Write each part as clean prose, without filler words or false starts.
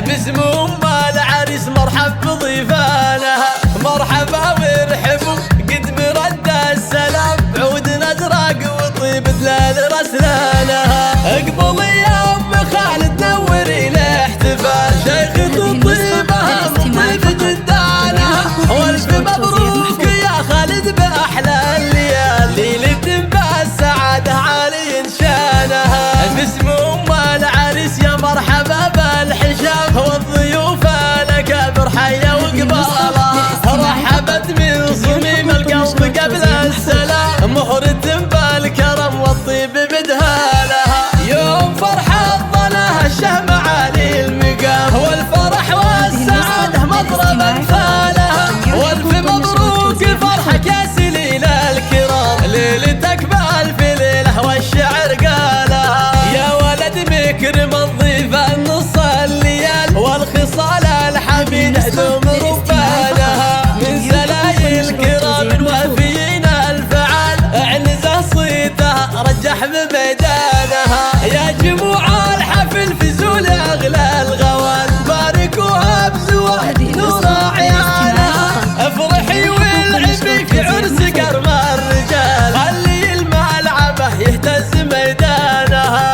باسم ام العريس مرحب بضيفانها، مرحبا وارحبوا قد مرد السلام، عودنا ازرق وطيب دلال رسلانها. اقبلي يا ام خالد نوري الاحتفال، شيخة الطيبة طيب جدانها، والف مبروك يا خالد باحلى الليال، ليلة بالسعادة عالي شانها. باسم ام العريس يا مرحبا بالحشام، والضيوف الاكابر حيا وقبالها، رحبت من صميم القلب قبل السلام، مهرة بالكرم والطيب بدهالها. يوم فرحة ظلها الشهم عالي المقام، والفرح والسعادة مضرب امثالها، والف مبروك فرحك يا سليل الكرام، ليلتك بالف ليله والشعر قالها. يا ولد مكرم الضيف النص الليال، والخصال الحميدة دوم ربانها، من سلايل كرام وافيين الفعال، اعنزه صيتها رجح بميدانها. يا جموع الحفل في زول اغلى الغوال، باركوها بزوال نور اعيانها، افرحي والعبي في عرس كرم الرجال، خلي الملعبه يهتز ميدانها.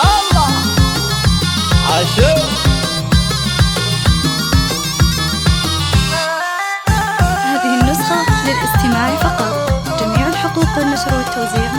الله عاشق. هذه النسخة للاستماع فقط، جميع الحقوق والنشر والتوزيع